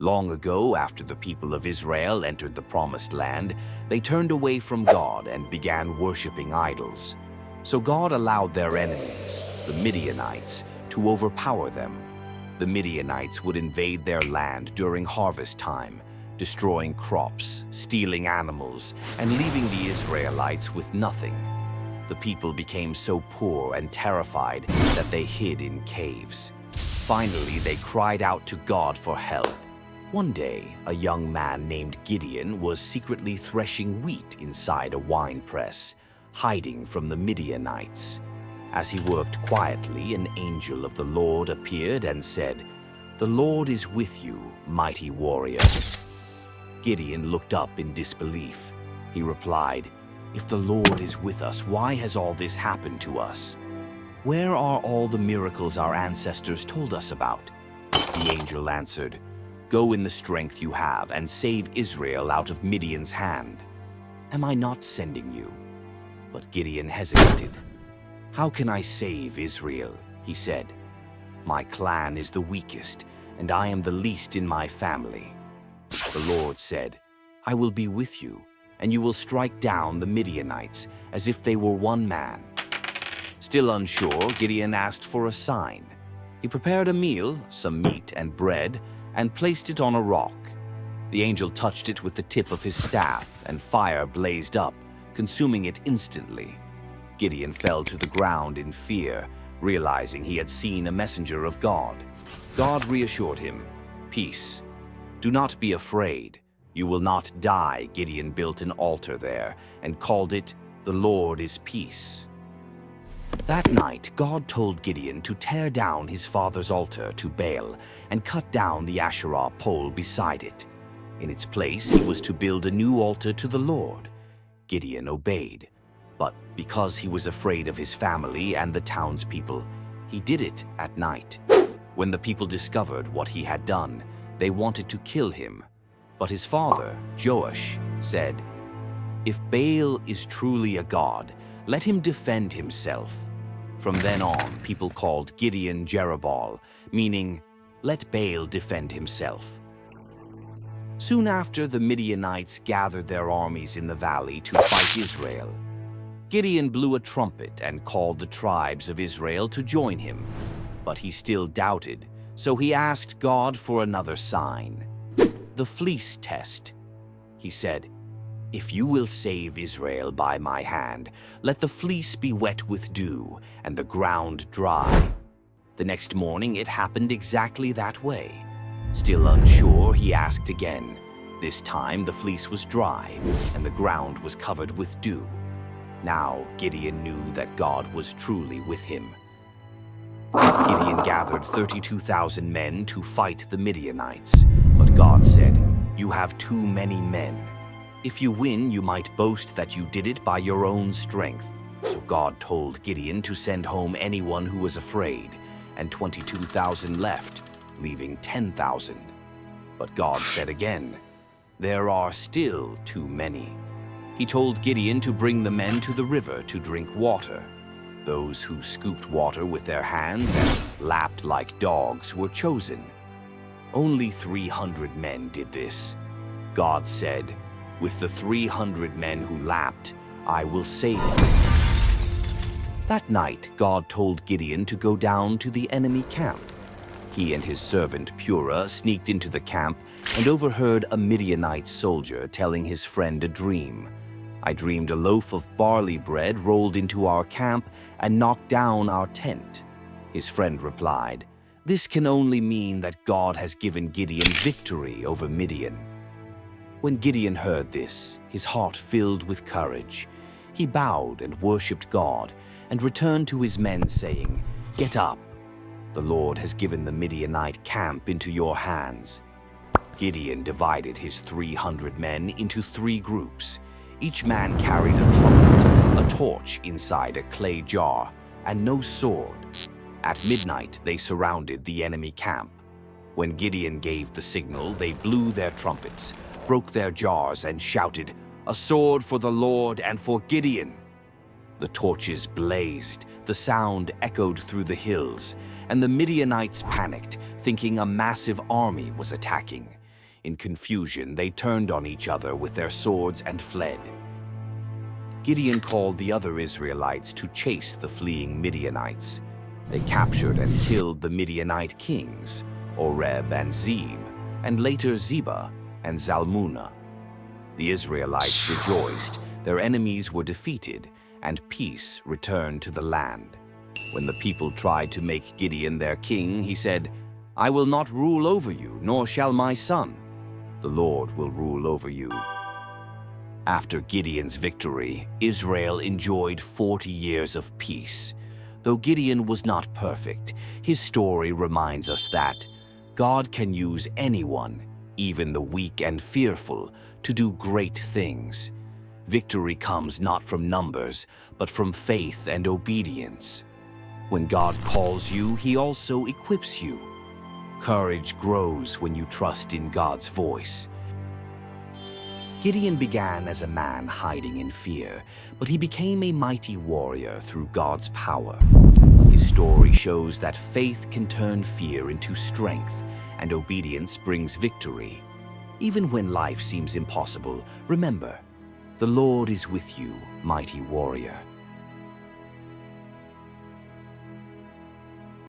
Long ago, after the people of Israel entered the Promised Land, they turned away from God and began worshipping idols. So God allowed their enemies, the Midianites, to overpower them. The Midianites would invade their land during harvest time, destroying crops, stealing animals, and leaving the Israelites with nothing. The people became so poor and terrified that they hid in caves. Finally, they cried out to God for help. One day, a young man named Gideon was secretly threshing wheat inside a wine press, hiding from the Midianites. As he worked quietly, an angel of the Lord appeared and said, "The Lord is with you, mighty warrior." Gideon looked up in disbelief. He replied, "If the Lord is with us, why has all this happened to us? Where are all the miracles our ancestors told us about?" The angel answered, "Go in the strength you have and save Israel out of Midian's hand. Am I not sending you?" But Gideon hesitated. "How can I save Israel?" he said. "My clan is the weakest, and I am the least in my family." The Lord said, "I will be with you, and you will strike down the Midianites as if they were one man." Still unsure, Gideon asked for a sign. He prepared a meal, some meat and bread, and placed it on a rock. The angel touched it with the tip of his staff, and fire blazed up, consuming it instantly. Gideon fell to the ground in fear, realizing he had seen a messenger of God. God reassured him, "Peace. Do not be afraid. You will not die." Gideon built an altar there and called it, "The Lord is Peace." That night, God told Gideon to tear down his father's altar to Baal and cut down the Asherah pole beside it. In its place, he was to build a new altar to the Lord. Gideon obeyed, but because he was afraid of his family and the townspeople, he did it at night. When the people discovered what he had done, they wanted to kill him. But his father, Joash, said, "If Baal is truly a god, let him defend himself." From then on, people called Gideon Jerubbaal, meaning, "Let Baal defend himself." Soon after, the Midianites gathered their armies in the valley to fight Israel. Gideon blew a trumpet and called the tribes of Israel to join him, but he still doubted, so he asked God for another sign. The fleece test. He said, "If you will save Israel by my hand, let the fleece be wet with dew and the ground dry." The next morning it happened exactly that way. Still unsure, he asked again. This time the fleece was dry and the ground was covered with dew. Now Gideon knew that God was truly with him. Gideon gathered 32,000 men to fight the Midianites, but God said, "You have too many men. If you win, you might boast that you did it by your own strength." So God told Gideon to send home anyone who was afraid, and 22,000 left, leaving 10,000. But God said again, "There are still too many." He told Gideon to bring the men to the river to drink water. Those who scooped water with their hands and lapped like dogs were chosen. Only 300 men did this. God said, "With the 300 men who lapped, I will save them." That night, God told Gideon to go down to the enemy camp. He and his servant Purah sneaked into the camp and overheard a Midianite soldier telling his friend a dream. "I dreamed a loaf of barley bread rolled into our camp and knocked down our tent." His friend replied, "This can only mean that God has given Gideon victory over Midian." When Gideon heard this, his heart filled with courage. He bowed and worshipped God and returned to his men saying, "Get up. The Lord has given the Midianite camp into your hands." Gideon divided his 300 men into 3 groups. Each man carried a trumpet, a torch inside a clay jar, and no sword. At midnight, they surrounded the enemy camp. When Gideon gave the signal, they blew their trumpets, broke their jars, and shouted, "A sword for the Lord and for Gideon!" The torches blazed, the sound echoed through the hills, and the Midianites panicked, thinking a massive army was attacking. In confusion, they turned on each other with their swords and fled. Gideon called the other Israelites to chase the fleeing Midianites. They captured and killed the Midianite kings, Oreb and Zeeb, and later Zebah and Zalmunna. The Israelites rejoiced, their enemies were defeated, and peace returned to the land. When the people tried to make Gideon their king, he said, "I will not rule over you, nor shall my son. The Lord will rule over you." After Gideon's victory, Israel enjoyed 40 years of peace. Though Gideon was not perfect, his story reminds us that God can use anyone, even the weak and fearful, to do great things. Victory comes not from numbers, but from faith and obedience. When God calls you, He also equips you. Courage grows when you trust in God's voice. Gideon began as a man hiding in fear, but he became a mighty warrior through God's power. His story shows that faith can turn fear into strength, and obedience brings victory. Even when life seems impossible, remember, the Lord is with you, mighty warrior.